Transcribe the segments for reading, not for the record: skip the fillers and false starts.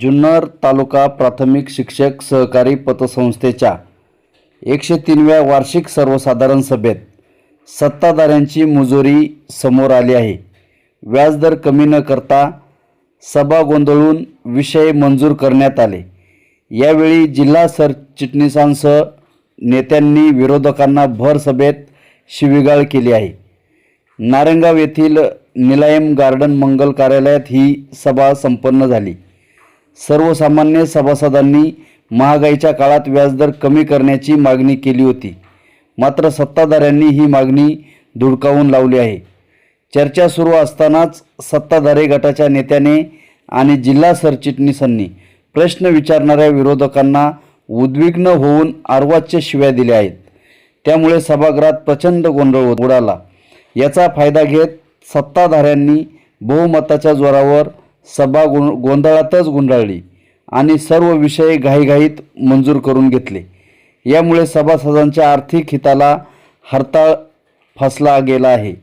जुन्नर तालुका प्राथमिक शिक्षक सहकारी पतसंस्थेच्या 103व्या वार्षिक सर्वसाधारण सभेत सत्ताधाऱ्यांची मुजोरी समोर आली आहे। व्याजदर कमी न करता सभा गोंधळून विषय मंजूर करण्यात आले। यावेळी जिल्हा सरचिटणीसांसह नेत्यांनी विरोधकांना भर सभेत शिवीगाळ केली आहे। नारायणगाव येथील निलायम गार्डन मंगल कार्यालयात ही सभा संपन्न झाली। सर्वसामान्य सभासदांनी महागाईच्या काळात व्याजदर कमी करण्याची मागणी केली होती, मात्र सत्ताधाऱ्यांनी ही मागणी धुडकावून लावली आहे। चर्चा सुरू असतानाच सत्ताधारी गटाच्या नेत्याने आणि जिल्हा सरचिटणीसांनी प्रश्न विचारणाऱ्या विरोधकांना उद्विग्न होऊन अर्वाच्य शिव्या दिल्या आहेत। त्यामुळे सभागृहात प्रचंड गोंधळ उडाला। याचा फायदा घेत सत्ताधाऱ्यांनी बहुमताच्या जोरावर सभा गोंधळातच गुंडाळली आणि सर्व विषय घाईघाईत मंजूर करून घेतले। यामुळे सभासदांच्या आर्थिक हिताला हरताळ फासला गेला आहे।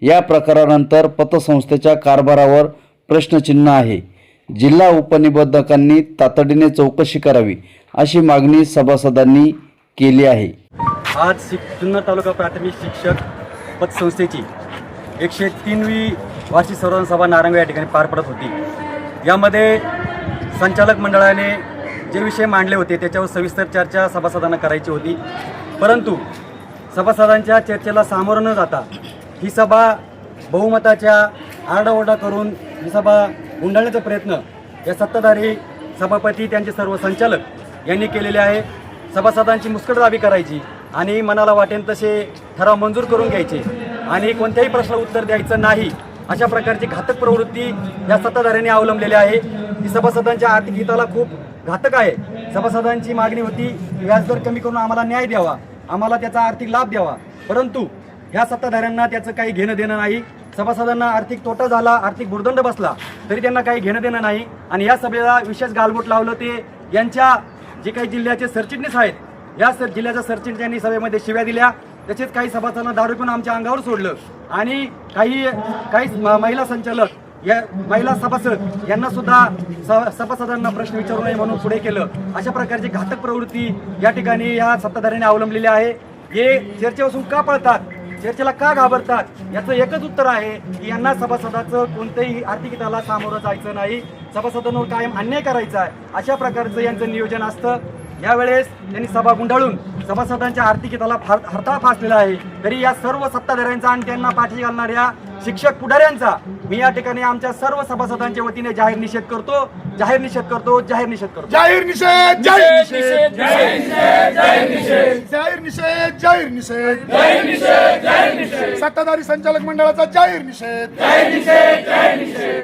या प्रकारानंतर पतसंस्थेच्या कारभारावर प्रश्नचिन्ह आहे। जिल्हा उपनिबंधकांनी तातडीने चौकशी करावी अशी मागणी सभासदांनी केली आहे। आज जुन्नर तालुका प्राथमिक शिक्षक पतसंस्थेची 103वी वार्षिक सर्वसाधारण सभा नारायणगाव या ठिकाणी पार पडत होती। यामध्ये संचालक मंडळाने जे विषय मांडले होते त्याच्यावर सविस्तर चर्चा सभासदांना करायची होती, परंतु सभासदांच्या चर्चेला सामोरं न जाता ही सभा बहुमताच्या आरडाओरडा करून ही सभा गुंडाळण्याचा प्रयत्न या सत्ताधारी सभापती त्यांचे सर्व संचालक यांनी केलेले आहे। सभासदांची मुस्कटदाबी करायची आणि मनाला वाटेल तसे ठराव मंजूर करून घ्यायचे आणि कोणत्याही प्रश्न उत्तर द्यायचं नाही, अशा प्रकारची घातक प्रवृत्ती या सत्ताधाऱ्यांनी अवलंबलेली आहे। ही सभासदांच्या आर्थिक हिताला खूप घातक आहे। सभासदांची मागणी होती व्याजदर कमी करून आम्हाला न्याय द्यावा, आम्हाला त्याचा आर्थिक लाभ द्यावा, परंतु ह्या सत्ताधाऱ्यांना त्याचं काही घेणं देणं नाही। सभासदांना आर्थिक तोटा झाला, आर्थिक भुर्दंड बसला तरी त्यांना काही घेणं देणं नाही आणि या सभेला विशेष गालबोट लावलं ते यांच्या जे काही जिल्ह्याचे सरचिटणीस आहेत, या जिल्ह्याच्या सरचिटणीसांनी सभेमध्ये शिव्या दिल्या। तसेच काही सभासदांना दारू पिऊन आमच्या अंगावर सोडलं आणि काही महिला संचालक या महिला सभासद यांना सुद्धा सभासदांना प्रश्न विचारू नये म्हणून पुढे केलं। अशा प्रकारची घातक प्रवृत्ती या ठिकाणी या सत्ताधाऱ्यांनी अवलंबलेली आहे। हे चर्चेपासून का पळतात, चर्चेला का घाबरतात, याचं एकच उत्तर आहे की यांना सभासदाचं कोणत्याही आर्थिक हिताला सामोरं जायचं नाही, सभासदांवर कायम अन्याय करायचा आहे, अशा प्रकारचं यांचं नियोजन असतं। यावेळेस त्यांनी सभा गुंडाळून सभासदांच्या आर्थिक हिताला हरताळ फासलेला आहे। तरी या सर्व सत्ताधाऱ्यांचा आणि त्यांना पाठी घालणाऱ्या शिक्षक पुढाऱ्यांचा मी या ठिकाणी आमच्या सर्व सभासदांच्या वतीने जाहीर निषेध करतो, जाहीर निषेध करतो, जाहीर निषेध करतो, जाहीर निषेध, जाहीर निषेध, जाहीर निषेध, जाहीर निषेध, जाहीर निषेध, जाहीर निषेध, जाहीर निषेध, जाहीर निषेध, सत्ताधारी संचालक मंडळाचा जाहीर निषेध, जाहीर निषेध, जाहीर निषेध।